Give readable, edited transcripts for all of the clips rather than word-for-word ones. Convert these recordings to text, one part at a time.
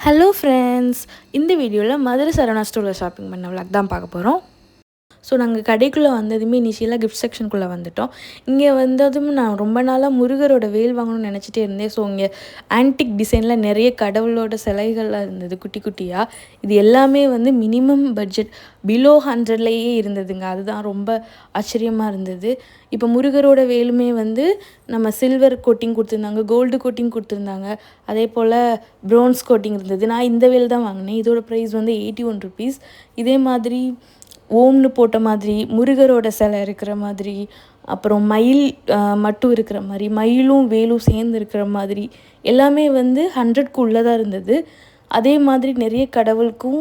Hello friends, இந்த வீடியோவில் மதுரை சரவணா ஸ்டோரில் ஷாப்பிங் பண்ண விளாக் தான் பார்க்க போகிறோம். ஸோ நாங்கள் கடைக்குள்ளே வந்ததுமே இனிஷியலாக கிஃப்ட் செக்ஷனுக்குள்ளே வந்துவிட்டோம். இங்கே வந்ததும் நான் ரொம்ப நாளாக முருகரோட வேல் வாங்கணும்னு நினச்சிட்டே இருந்தேன். ஸோ இங்கே ஆன்டிக் டிசைனில் நிறைய கடவுளோட சிலைகள்லாம் இருந்தது குட்டி குட்டியாக. இது எல்லாமே வந்து மினிமம் பட்ஜெட் பிலோ 100லேயே இருந்ததுங்க. அதுதான் ரொம்ப ஆச்சரியமாக இருந்தது. இப்போ முருகரோட வேலுமே வந்து நம்ம சில்வர் கோட்டிங் கொடுத்துருந்தாங்க, கோல்டு கோட்டிங் கொடுத்துருந்தாங்க, அதே போல் ப்ரோன்ஸ் கோட்டிங் இருந்தது. நான் இந்த வேல் தான் வாங்கினேன். இதோட ப்ரைஸ் வந்து 81 ருபீஸ். இதே மாதிரி ஓம்னு போட்ட மாதிரி, முருகரோட சிலை இருக்கிற மாதிரி, அப்புறம் மயில் மட்டும் இருக்கிற மாதிரி, மயிலும் வேலும் சேர்ந்து இருக்கிற மாதிரி எல்லாமே வந்து 100க்கு தான் இருந்தது. அதே மாதிரி நிறைய கடவுளுக்கும்,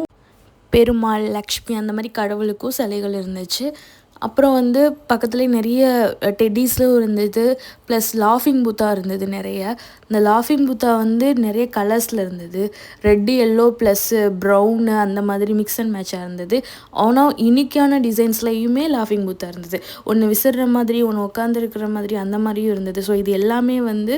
பெருமாள், லக்ஷ்மி அந்த மாதிரி கடவுளுக்கும் சிலைகள் இருந்துச்சு. அப்புறம் வந்து பக்கத்துலேயே நிறைய டெட்டீஸ்லும் இருந்தது, ப்ளஸ் லாஃபிங் புத்தா இருந்தது நிறைய. இந்த லாஃபிங் புத்தா வந்து நிறைய கலர்ஸில் இருந்தது, ரெட்டு, எல்லோ ப்ளஸ்ஸு ப்ரௌனு அந்த மாதிரி மிக்ஸ் அண்ட் மேட்சாக இருந்தது. ஆனால் யூனிக்கான டிசைன்ஸ்லையுமே லாஃபிங் புத்தா இருந்தது. ஒன்று விசிறுற மாதிரி, ஒன்று உட்காந்துருக்கிற மாதிரி அந்த மாதிரியும் இருந்தது. ஸோ இது எல்லாமே வந்து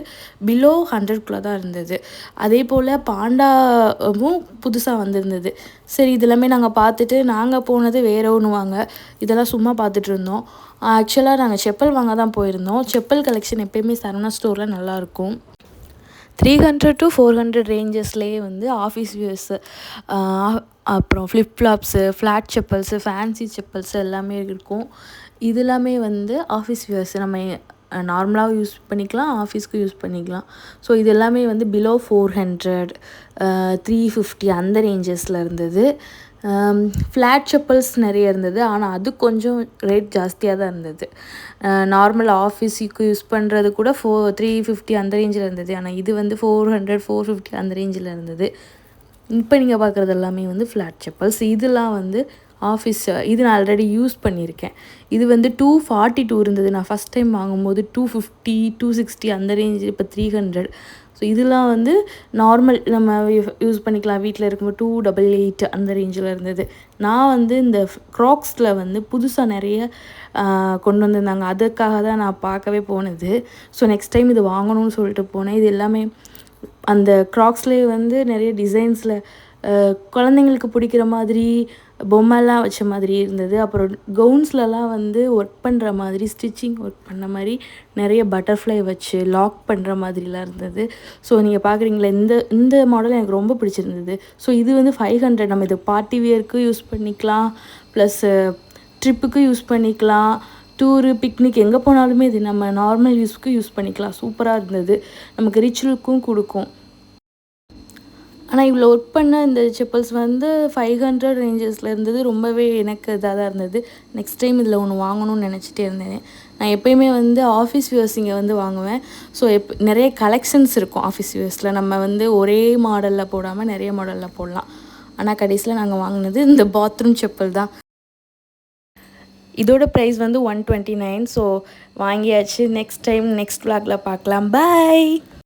பிலோ 100க்குள்ளே தான் இருந்தது. அதே போல் பாண்டாவும் புதுசாக வந்திருந்தது. சரி, இதெல்லாமே நாங்கள் பார்த்துட்டு நாங்கள் போனது வேறு ஒன்று வாங்க, இதெல்லாம் சும்மா பார்த்துட்டு இருந்தோம். ஆக்சுவலாக நாங்கள் செப்பல் வாங்க தான் போயிருந்தோம். செப்பல் கலெக்ஷன் எப்போயுமே சரவணா ஸ்டோரில் நல்லாயிருக்கும். 300 to 400 ரேஞ்சஸ்லேயே வந்து ஆஃபீஸ் வியர்ஸு, அப்புறம் ஃப்ளிப்ஃப்ளாப்ஸு, ஃப்ளாட் செப்பல்ஸு, ஃபேன்சி செப்பல்ஸு எல்லாமே இருக்கும். இது எல்லாமே வந்து ஆஃபீஸ் வியர்ஸு, நம்ம நார்மலாக யூஸ் பண்ணிக்கலாம், ஆஃபீஸ்க்கு யூஸ் பண்ணிக்கலாம். ஸோ இது எல்லாமே வந்து பிலோ 400, 350 அந்த ரேஞ்சஸில் இருந்தது. ஃப்ளாட் செப்பல்ஸ் நிறைய இருந்தது, ஆனால் அது கொஞ்சம் ரேட் ஜாஸ்தியாக தான் இருந்தது. நார்மல் ஆஃபீஸுக்கு யூஸ் பண்ணுறது கூட 350 அந்த ரேஞ்சில் இருந்தது, ஆனால் இது வந்து 400, 450 அந்த ரேஞ்சில் இருந்தது. இப்போ நீங்கள் பார்க்குறது எல்லாமே வந்து ஃப்ளாட் செப்பல்ஸ். இதெல்லாம் வந்து ஆஃபீஸ், இது நான் ஆல்ரெடி யூஸ் பண்ணியிருக்கேன். இது வந்து 242 இருந்தது நான் ஃபஸ்ட் டைம் வாங்கும்போது. 250, 260 அந்த ரேஞ்சு, இப்போ 300. ஸோ இதெல்லாம் வந்து நார்மல் நம்ம யூஸ் பண்ணிக்கலாம், வீட்டில் இருக்கும்போது 288 அந்த ரேஞ்சில் இருந்தது. நான் வந்து இந்த க்ராக்ஸில் வந்து புதுசாக நிறைய கொண்டு வந்திருந்தாங்க, அதுக்காக தான் நான் பார்க்கவே போனது. ஸோ நெக்ஸ்ட் டைம் இது வாங்கணும்னு சொல்லிட்டு போனேன். இது எல்லாமே அந்த க்ராக்ஸ்லேயே வந்து நிறைய டிசைன்ஸில் குழந்தைங்களுக்கு பிடிக்கிற மாதிரி பொம்மைலாம் வச்ச மாதிரி இருந்தது. அப்புறம் கவுன்ஸ்லலாம் வந்து ஒர்க் பண்ணுற மாதிரி, ஸ்டிச்சிங் ஒர்க் பண்ண மாதிரி நிறைய பட்டர்ஃப்ளை வச்சு லாக் பண்ணுற மாதிரிலாம் இருந்தது. ஸோ நீங்கள் பார்க்குறீங்களா, இந்த மாடல் எனக்கு ரொம்ப பிடிச்சிருந்தது. ஸோ இது வந்து 500. நம்ம இது பார்ட்டி வியருக்கு யூஸ் பண்ணிக்கலாம், ப்ளஸ்ஸு ட்ரிப்புக்கு யூஸ் பண்ணிக்கலாம், டூரு, பிக்னிக் எங்கே போனாலுமே இது நம்ம நார்மல் யூஸ்க்கு யூஸ் பண்ணிக்கலாம். சூப்பராக இருந்தது, நமக்கு ரிச் லுக்கும் கொடுக்கும். ஆனால் இவ்வளோ ஒர்க் பண்ண இந்த செப்பல்ஸ் வந்து 500 ரேஞ்சஸில் இருந்தது. ரொம்பவே எனக்கு இதாக தான் இருந்தது. நெக்ஸ்ட் டைம் இதில் ஒன்று வாங்கணும்னு நினச்சிட்டே இருந்தேன். நான் எப்போயுமே வந்து ஆஃபீஸ் வியர்ஸ் இங்கே வந்து வாங்குவேன். ஸோ நிறைய கலெக்ஷன்ஸ் இருக்கும் ஆஃபீஸ் வியர்ஸில். நம்ம வந்து ஒரே மாடலில் போடாமல் நிறைய மாடலில் போடலாம். ஆனால் கடைசியில் நாங்கள் வாங்கினது இந்த பாத்ரூம் செப்பல் தான். இதோட ப்ரைஸ் வந்து 129. ஸோ வாங்கியாச்சு. நெக்ஸ்ட் டைம் நெக்ஸ்ட் விளாகில் பார்க்கலாம். பாய்.